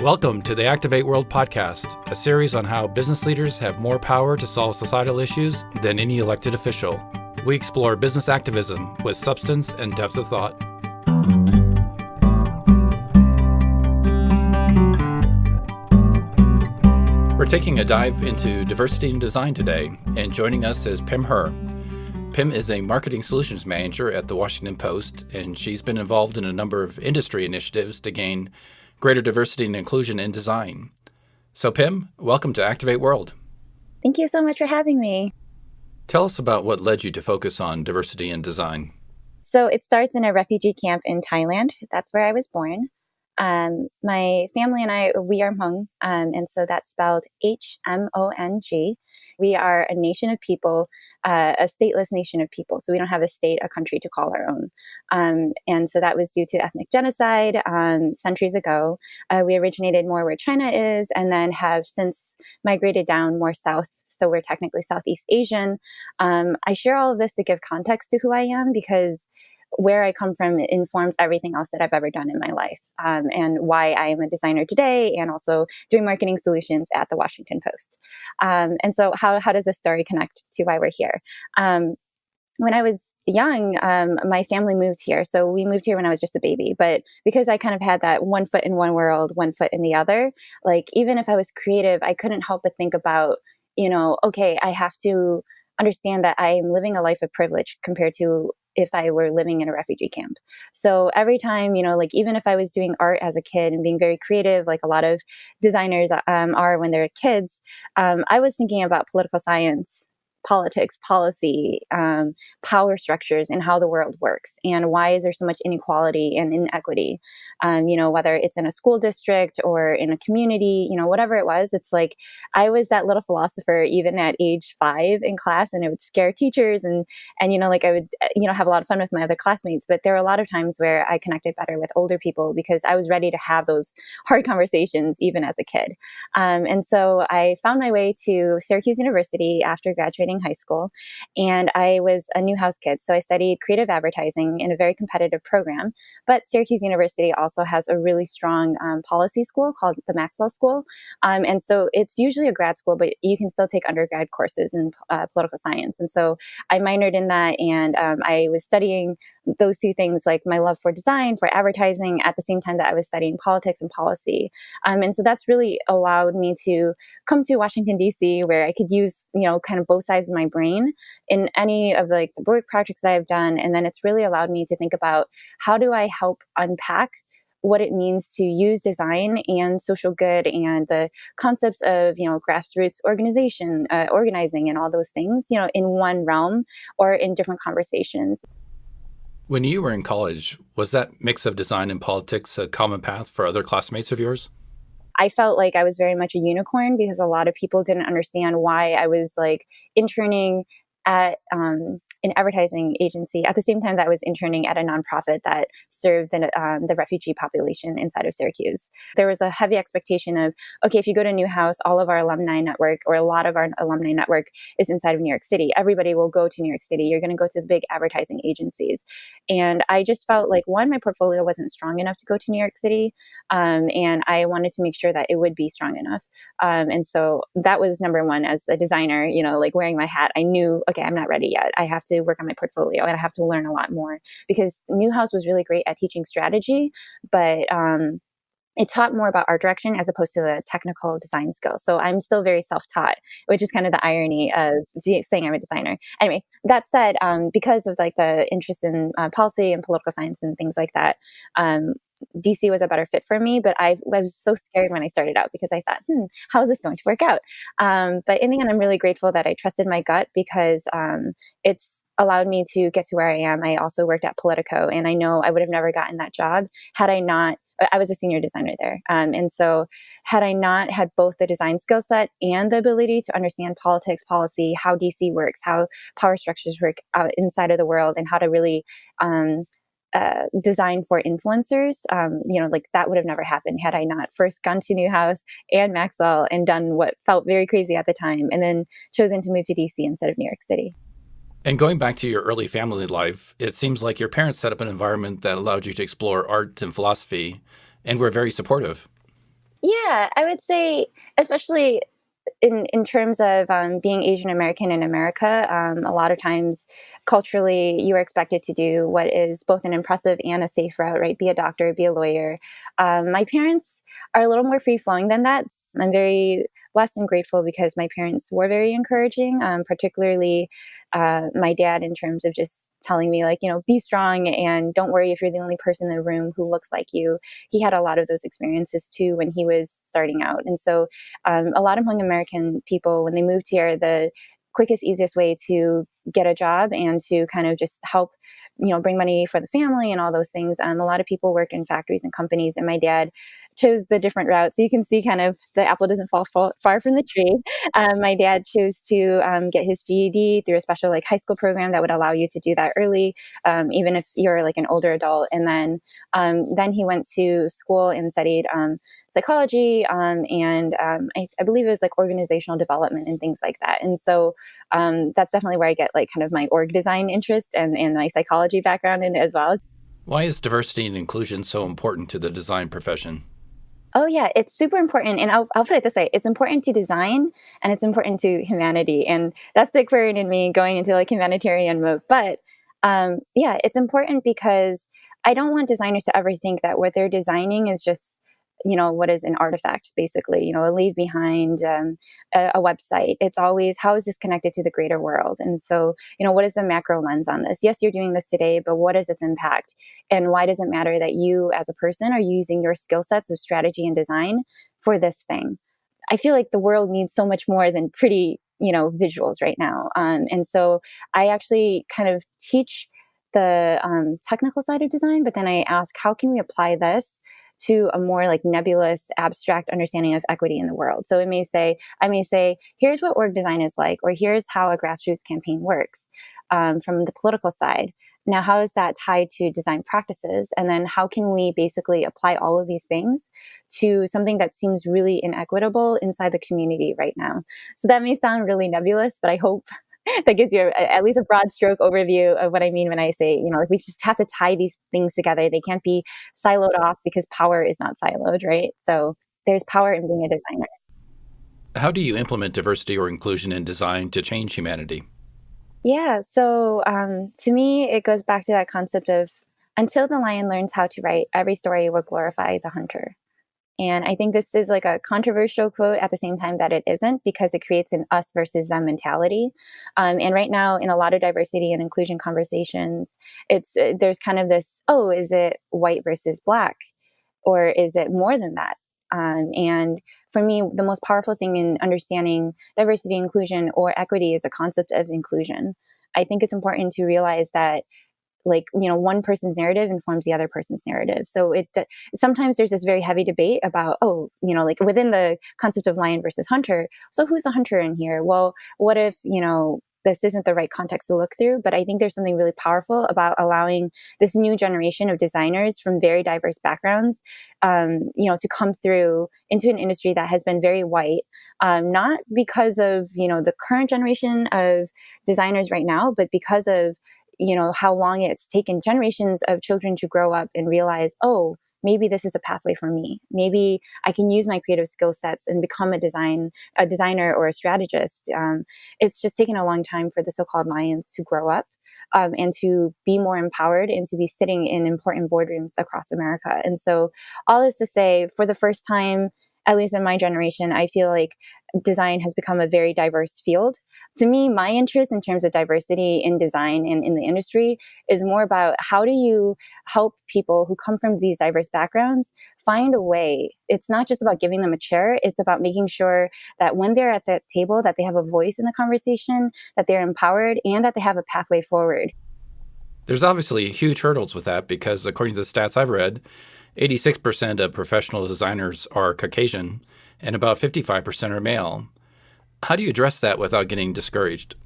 Welcome to the Activate World podcast, a series on how business leaders have more power to solve societal issues than any elected official. We explore business activism with substance and depth of thought. We're taking a dive into diversity and design today, and joining us is Phim Her. Phim is a marketing solutions manager at the Washington Post, and she's been involved in a number of industry initiatives to gain greater diversity and inclusion in design. So Phim, welcome to Activate World. Thank you so much for having me. Tell us about what led you to focus on diversity in design. So it starts in a refugee camp in Thailand. That's where I was born. My family and I, we are Hmong, and so that's spelled Hmong. We are a nation of people, a stateless nation of people. So we don't have a state, a country to call our own. And so that was due to ethnic genocide centuries ago. We originated more where China is, and then have since migrated down more south. So we're technically Southeast Asian. I share all of this to give context to who I am, because where I come from informs everything else that I've ever done in my life, and why I am a designer today, and also doing marketing solutions at the Washington Post. And so how does this story connect to why we're here? When I was young, my family moved here. So we moved here when I was just a baby. But because I kind of had that one foot in one world, one foot in the other, like even if I was creative, I couldn't help but think about, okay, I have to understand that I am living a life of privilege compared to if I were living in a refugee camp. So every time, even if I was doing art as a kid and being very creative, like a lot of designers are when they're kids, I was thinking about political science, politics, policy, power structures, and how the world works, and why is there so much inequality and inequity, whether it's in a school district or in a community, whatever it was. It's like I was that little philosopher even at age 5 in class, and it would scare teachers, and I would have a lot of fun with my other classmates. But there were a lot of times where I connected better with older people because I was ready to have those hard conversations even as a kid. And so I found my way to Syracuse University after graduating high school, and I was a Newhouse kid. So I studied creative advertising in a very competitive program. But Syracuse University also has a really strong policy school called the Maxwell School. And so it's usually a grad school, but you can still take undergrad courses in political science. And so I minored in that, and I was studying those two things, like my love for design, for advertising, at the same time that I was studying politics and policy. And so that's really allowed me to come to Washington, D.C., where I could use, kind of both sides of my brain in any of the work projects that I've done. And then it's really allowed me to think about how do I help unpack what it means to use design and social good and the concepts of, grassroots organizing and all those things, in one realm or in different conversations. When you were in college, was that mix of design and politics a common path for other classmates of yours? I felt like I was very much a unicorn because a lot of people didn't understand why I was interning at an advertising agency at the same time that I was interning at a nonprofit that served the refugee population inside of Syracuse. There was a heavy expectation of, okay, if you go to Newhouse, all of our alumni network, or a lot of our alumni network, is inside of New York City. Everybody will go to New York City. You're going to go to the big advertising agencies. And I just felt like, one, my portfolio wasn't strong enough to go to New York City. And I wanted to make sure that it would be strong enough. And so that was number one. As a designer, wearing my hat, I knew, okay, I'm not ready yet. I have to work on my portfolio, and I have to learn a lot more, because Newhouse was really great at teaching strategy, but it taught more about art direction as opposed to the technical design skills. So I'm still very self-taught, which is kind of the irony of saying I'm a designer. Anyway, that said, because of the interest in policy and political science and things like that, DC was a better fit for me, but I was so scared when I started out because I thought, how is this going to work out? But in the end, I'm really grateful that I trusted my gut, because it's allowed me to get to where I am. I also worked at Politico, and I know I would have never gotten that job had I not. I was a senior designer there. And so had I not had both the design skill set and the ability to understand politics, policy, how DC works, how power structures work inside of the world, and how to really design for influencers, that would have never happened had I not first gone to Newhouse and Maxwell and done what felt very crazy at the time, and then chosen to move to DC instead of New York City. And going back to your early family life, it seems like your parents set up an environment that allowed you to explore art and philosophy and were very supportive. Yeah, I would say, especially in terms of being Asian American in America, a lot of times culturally you are expected to do what is both an impressive and a safe route, right? Be a doctor, be a lawyer. My parents are a little more free flowing than that. I'm very blessed and grateful because my parents were very encouraging, particularly my dad, in terms of just telling me, like, be strong and don't worry if you're the only person in the room who looks like you. He had a lot of those experiences too when he was starting out. And so a lot of Hmong-American people, when they moved here, the quickest, easiest way to get a job and to kind of just help, bring money for the family and all those things. A lot of people work in factories and companies, and my dad chose the different route. So you can see kind of the apple doesn't fall far from the tree. My dad chose to get his GED through a special like high school program that would allow you to do that early, even if you're like an older adult. And then he went to school and studied psychology, and I believe it was like organizational development and things like that. And so that's definitely where I get like kind of my org design interest and my psychology background in it as well. Why is diversity and inclusion so important to the design profession? Oh yeah, it's super important. And I'll put it this way. It's important to design and it's important to humanity. And that's the Aquarian in me going into like humanitarian mode. But yeah, it's important because I don't want designers to ever think that what they're designing is just, what is an artifact, basically, a leave behind, a website. It's always, how is this connected to the greater world? And so, what is the macro lens on this? Yes, you're doing this today, but what is its impact? And why does it matter that you as a person are using your skill sets of strategy and design for this thing? I feel like the world needs so much more than pretty, visuals right now. And so I actually kind of teach the technical side of design, but then I ask, how can we apply this to a more like nebulous, abstract understanding of equity in the world? So I may say, here's what org design is like, or here's how a grassroots campaign works from the political side. Now, how is that tied to design practices? And then how can we basically apply all of these things to something that seems really inequitable inside the community right now? So that may sound really nebulous, but I hope that gives you at least a broad stroke overview of what I mean when I say, like we just have to tie these things together. They can't be siloed off because power is not siloed, right? So there's power in being a designer. How do you implement diversity or inclusion in design to change humanity? Yeah. So to me, it goes back to that concept of until the lion learns how to write, every story will glorify the hunter. And I think this is like a controversial quote at the same time that it isn't, because it creates an us versus them mentality. And right now, in a lot of diversity and inclusion conversations, there's kind of this, oh, is it white versus black? Or is it more than that? And for me, the most powerful thing in understanding diversity, inclusion, or equity is the concept of inclusion. I think it's important to realize that one person's narrative informs the other person's narrative. So sometimes there's this very heavy debate about, oh, like within the concept of lion versus hunter, so who's the hunter in here? Well, what if this isn't the right context to look through? But I think there's something really powerful about allowing this new generation of designers from very diverse backgrounds to come through into an industry that has been very white, not because of the current generation of designers right now, but because of how long it's taken generations of children to grow up and realize, oh, maybe this is a pathway for me. Maybe I can use my creative skill sets and become a designer or a strategist. It's just taken a long time for the so-called lions to grow up and to be more empowered and to be sitting in important boardrooms across America. And so all this to say, for the first time, at least in my generation, I feel like design has become a very diverse field. To me, my interest in terms of diversity in design and in the industry is more about how do you help people who come from these diverse backgrounds find a way. It's not just about giving them a chair. It's about making sure that when they're at that table, that they have a voice in the conversation, that they're empowered, and that they have a pathway forward. There's obviously huge hurdles with that because, according to the stats I've read, 86% of professional designers are Caucasian and about 55% are male. How do you address that without getting discouraged?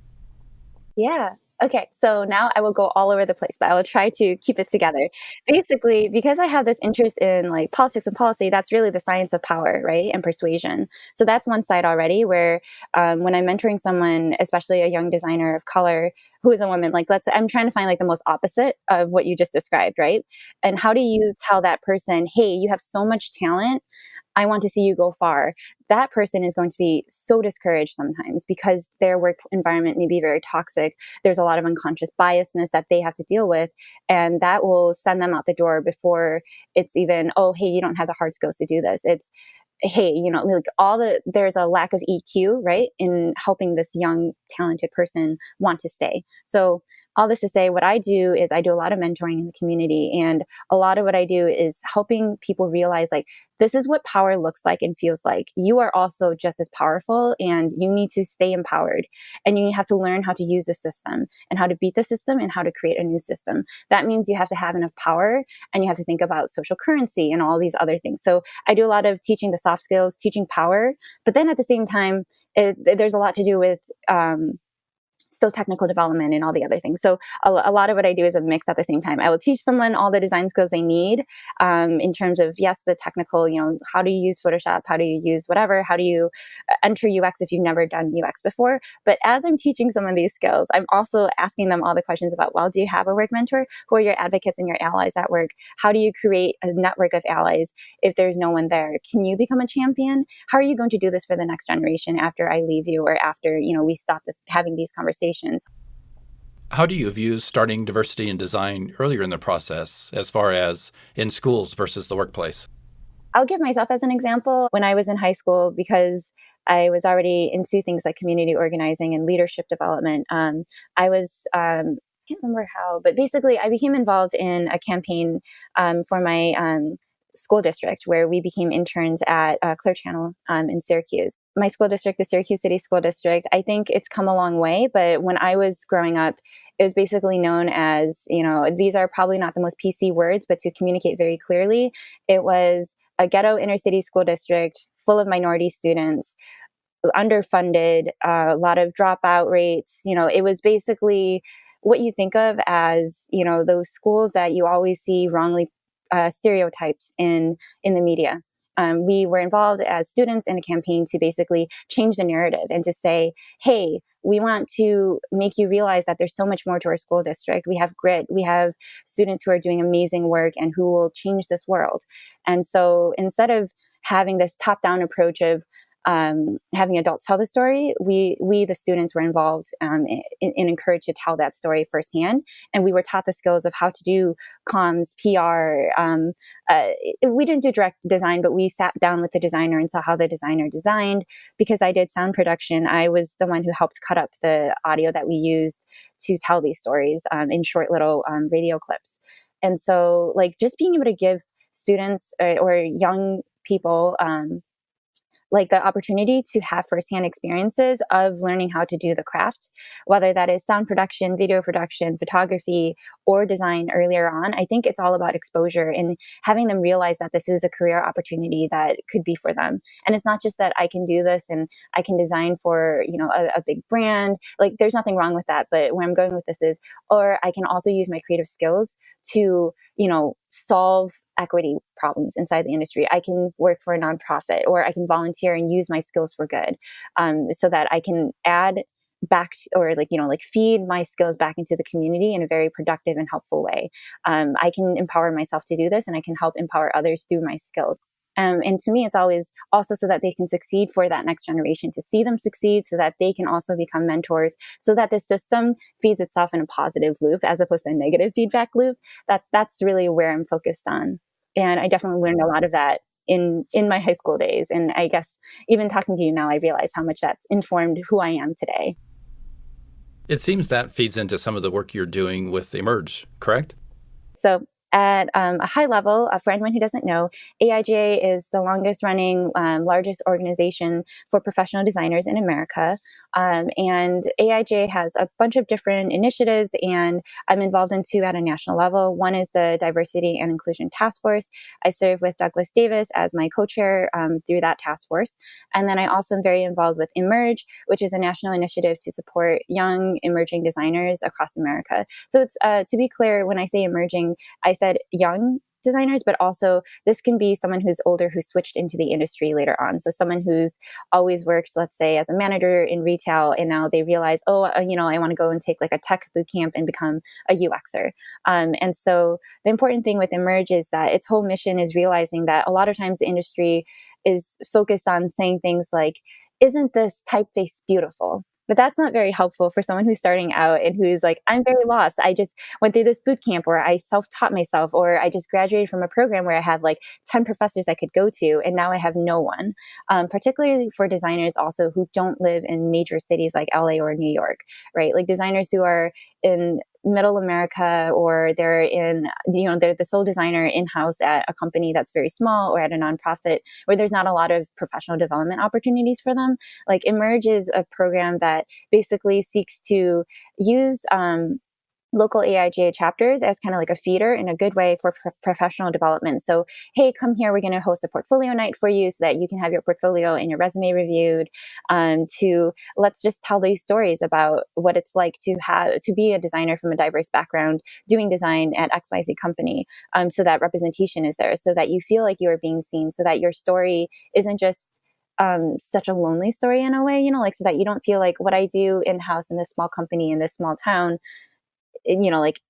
Yeah. Okay. So now I will go all over the place, but I will try to keep it together. Basically, because I have this interest in like politics and policy, that's really the science of power, right? And persuasion. So that's one side already where when I'm mentoring someone, especially a young designer of color who is a woman, I'm trying to find like the most opposite of what you just described, right? And how do you tell that person, hey, you have so much talent, I want to see you go far. That person is going to be so discouraged sometimes because their work environment may be very toxic. There's a lot of unconscious biasness that they have to deal with, and that will send them out the door before it's even, oh, hey, you don't have the hard skills to do this. It's, hey, like there's a lack of EQ, right, in helping this young, talented person want to stay. So all this to say, what I do is I do a lot of mentoring in the community. And a lot of what I do is helping people realize, like, this is what power looks like and feels like. You are also just as powerful, and you need to stay empowered. And you have to learn how to use the system and how to beat the system and how to create a new system. That means you have to have enough power, and you have to think about social currency and all these other things. So I do a lot of teaching the soft skills, teaching power, but then at the same time, there's a lot to do with still technical development and all the other things. So a lot of what I do is a mix at the same time. I will teach someone all the design skills they need in terms of, yes, the technical, how do you use Photoshop? How do you use whatever? How do you enter UX if you've never done UX before? But as I'm teaching some of these skills, I'm also asking them all the questions about, well, do you have a work mentor? Who are your advocates and your allies at work? How do you create a network of allies if there's no one there? Can you become a champion? How are you going to do this for the next generation after I leave you, or after, we stop having these conversations? How do you view starting diversity in design earlier in the process, as far as in schools versus the workplace? I'll give myself as an example. When I was in high school, because I was already into things like community organizing and leadership development, I was, I can't remember how, but basically I became involved in a campaign for my school district, where we became interns at Clear Channel in Syracuse. My school district, the Syracuse City School District, I think it's come a long way. But when I was growing up, it was basically known as, these are probably not the most PC words, but to communicate very clearly, it was a ghetto inner city school district full of minority students, underfunded, a lot of dropout rates. It was basically what you think of as, those schools that you always see wrongly stereotypes in the media. We were involved as students in a campaign to basically change the narrative and to say, hey, we want to make you realize that there's so much more to our school district. We have grit. We have students who are doing amazing work and who will change this world. And so instead of having this top-down approach of having adults tell the story, we the students were involved and encouraged to tell that story firsthand. And we were taught the skills of how to do comms, PR. We didn't do direct design, but we sat down with the designer and saw how the designer designed. Because I did sound production, I was the one who helped cut up the audio that we used to tell these stories in short little radio clips. And so, like, just being able to give students or young people like the opportunity to have firsthand experiences of learning how to do the craft, whether that is sound production, video production, photography, or design earlier on. I think it's all about exposure and having them realize that this is a career opportunity that could be for them. And it's not just that I can do this and I can design for, a big brand. Like, there's nothing wrong with that. But where I'm going with this is, or I can also use my creative skills to, solve equity problems inside the industry. I can work for a nonprofit, or I can volunteer and use my skills for good, so that I can add back or feed my skills back into the community in a very productive and helpful way. I can empower myself to do this, and I can help empower others through my skills. And to me, it's always also so that they can succeed for that next generation, to see them succeed so that they can also become mentors, so that the system feeds itself in a positive loop as opposed to a negative feedback loop. That's really where I'm focused on. And I definitely learned a lot of that in my high school days. And I guess even talking to you now, I realize how much that's informed who I am today. It seems that feeds into some of the work you're doing with Emerge, correct? So at a high level, for anyone who doesn't know, AIGA is the longest running, largest organization for professional designers in America. And AIGA has a bunch of different initiatives, and I'm involved in two at a national level. One is the Diversity and Inclusion Task Force. I serve with Douglas Davis as my co-chair through that task force. And then I also am very involved with Emerge, which is a national initiative to support young emerging designers across America. So it's, to be clear, when I say emerging, I said young designers, but also this can be someone who's older who switched into the industry later on. So someone who's always worked, let's say, as a manager in retail, and now they realize, I want to go and take like a tech boot camp and become a UXer. And so the important thing with Emerge is that its whole mission is realizing that a lot of times the industry is focused on saying things like, isn't this typeface beautiful? But that's not very helpful for someone who's starting out and who's like, I'm very lost. I just went through this boot camp where I self-taught myself, or I just graduated from a program where I had like 10 professors I could go to, and now I have no one. Particularly for designers also who don't live in major cities like LA or New York, right? Like designers who are in middle America, or they're in, they're the sole designer in-house at a company that's very small or at a nonprofit where there's not a lot of professional development opportunities for them. Like Emerge is a program that basically seeks to use local AIGA chapters as kind of like a feeder in a good way for professional development. So, hey, come here, we're going to host a portfolio night for you so that you can have your portfolio and your resume reviewed. To let's just tell these stories about what it's like to be a designer from a diverse background doing design at XYZ company. So that representation is there, so that you feel like you are being seen, so that your story isn't just such a lonely story in a way, like so that you don't feel like what I do in-house in this small company in this small town, like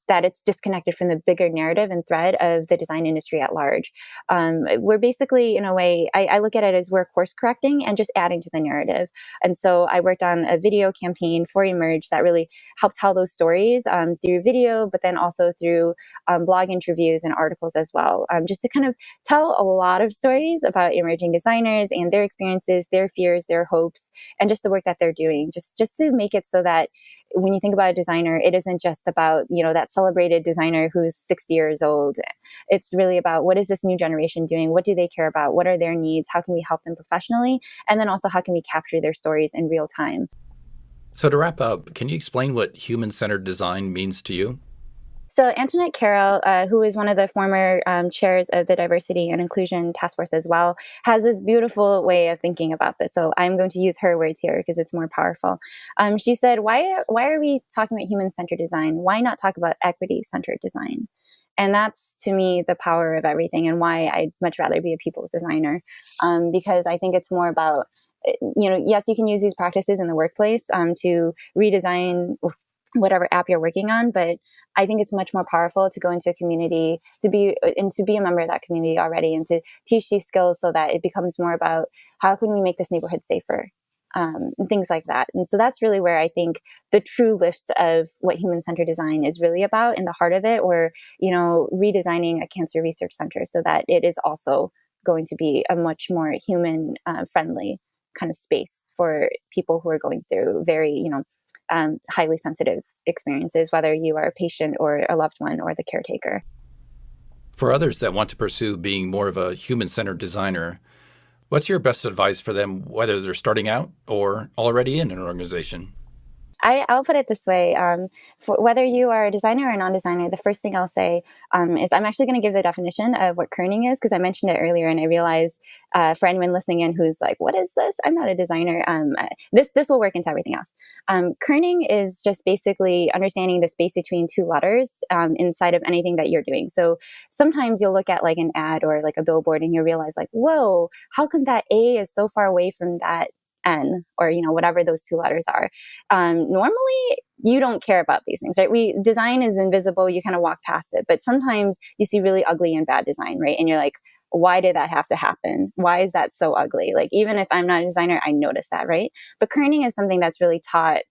that it's disconnected from the bigger narrative and thread of the design industry at large. We're basically, in a way, I look at it as we're course correcting and just adding to the narrative. And so I worked on a video campaign for Emerge that really helped tell those stories through video, but then also through blog interviews and articles as well, just to kind of tell a lot of stories about emerging designers and their experiences, their fears, their hopes, and just the work that they're doing, just to make it so that when you think about a designer, it isn't just about, that celebrated designer who's 60 years old. It's really about, what is this new generation doing? What do they care about? What are their needs? How can we help them professionally? And then also, how can we capture their stories in real time? So to wrap up, can you explain what human-centered design means to you? So Antoinette Carroll, who is one of the former chairs of the Diversity and Inclusion Task Force as well, has this beautiful way of thinking about this. So I'm going to use her words here because it's more powerful. She said, why are we talking about human-centered design? Why not talk about equity-centered design? And that's, to me, the power of everything, and why I'd much rather be a people's designer, because I think it's more about, yes, you can use these practices in the workplace to redesign whatever app you're working on, but I think it's much more powerful to go into a community, to be a member of that community already, and to teach these skills so that it becomes more about, how can we make this neighborhood safer, and things like that. And so that's really where I think the true lift of what human-centered design is really about, in the heart of it, or redesigning a cancer research center so that it is also going to be a much more human friendly kind of space for people who are going through very highly sensitive experiences, whether you are a patient or a loved one or the caretaker. For others that want to pursue being more of a human-centered designer, what's your best advice for them, whether they're starting out or already in an organization? I'll put it this way. For whether you are a designer or a non-designer, the first thing I'll say is I'm actually going to give the definition of what kerning is, because I mentioned it earlier, and I realized for anyone listening in who's like, what is this? I'm not a designer. This will work into everything else. Kerning is just basically understanding the space between two letters inside of anything that you're doing. So sometimes you'll look at like an ad or like a billboard and you'll realize like, whoa, how come that A is so far away from that N, or whatever those two letters are. Normally you don't care about these things, right? Design is invisible, you kind of walk past it, but sometimes you see really ugly and bad design, right? And you're like, why did that have to happen? Why is that so ugly? Like, even if I'm not a designer, I notice that, right? But kerning is something that's really taught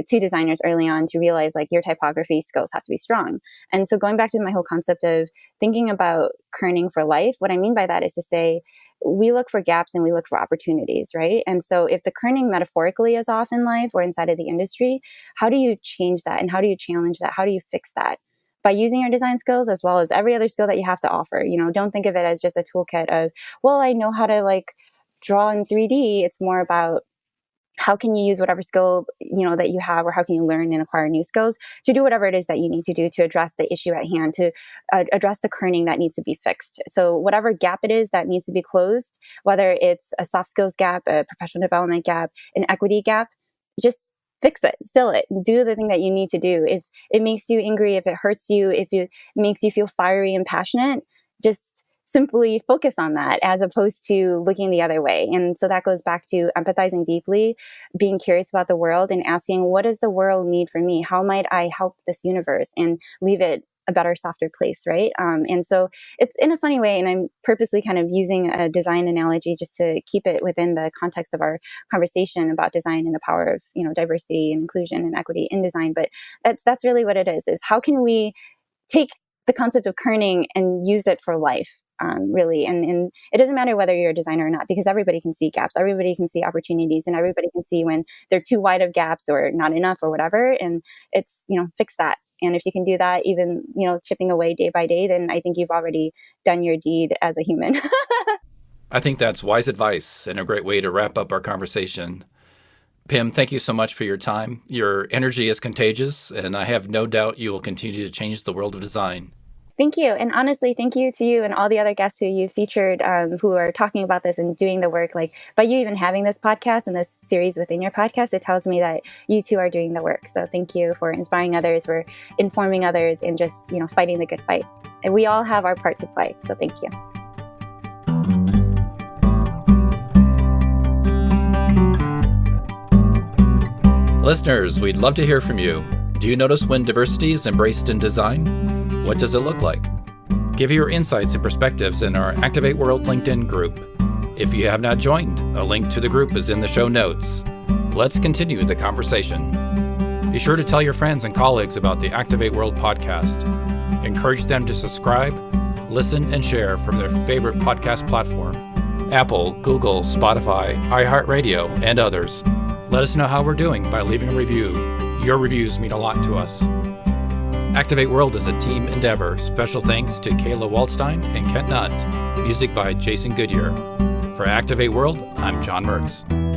to designers early on, to realize like your typography skills have to be strong. And so going back to my whole concept of thinking about kerning for life, what I mean by that is to say, we look for gaps and we look for opportunities, right? And so if the kerning metaphorically is off in life or inside of the industry, how do you change that? And how do you challenge that? How do you fix that? By using your design skills as well as every other skill that you have to offer. Don't think of it as just a toolkit of, well, I know how to like draw in 3D. It's more about, how can you use whatever skill, that you have, or how can you learn and acquire new skills to do whatever it is that you need to do to address the issue at hand, to address the kerning that needs to be fixed. So whatever gap it is that needs to be closed, whether it's a soft skills gap, a professional development gap, an equity gap, just fix it, fill it, do the thing that you need to do. If it makes you angry, if it hurts you, if it makes you feel fiery and passionate, just simply focus on that as opposed to looking the other way. And so that goes back to empathizing deeply, being curious about the world and asking, what does the world need from me? How might I help this universe? And leave it a better, softer place, right? And so it's in a funny way, and I'm purposely kind of using a design analogy just to keep it within the context of our conversation about design and the power of, diversity and inclusion and equity in design. But that's really what it is how can we take the concept of kerning and use it for life, really. And it doesn't matter whether you're a designer or not, because everybody can see gaps, everybody can see opportunities, and everybody can see when they're too wide of gaps or not enough or whatever. And it's, fix that. And if you can do that, even, chipping away day by day, then I think you've already done your deed as a human. I think that's wise advice and a great way to wrap up our conversation. Phim, thank you so much for your time. Your energy is contagious, and I have no doubt you will continue to change the world of design. Thank you. And honestly, thank you to you and all the other guests who you featured who are talking about this and doing the work. Like, by you even having this podcast and this series within your podcast, it tells me that you too are doing the work. So thank you for inspiring others, for informing others, and just, fighting the good fight. And we all have our part to play. So thank you. Listeners, we'd love to hear from you. Do you notice when diversity is embraced in design? What does it look like? Give your insights and perspectives in our Activate World LinkedIn group. If you have not joined, a link to the group is in the show notes. Let's continue the conversation. Be sure to tell your friends and colleagues about the Activate World podcast. Encourage them to subscribe, listen, and share from their favorite podcast platform: Apple, Google, Spotify, iHeartRadio, and others. Let us know how we're doing by leaving a review. Your reviews mean a lot to us. Activate World is a team endeavor. Special thanks to Kayla Waldstein and Kent Nutt. Music by Jason Goodyear. For Activate World, I'm John Mertz.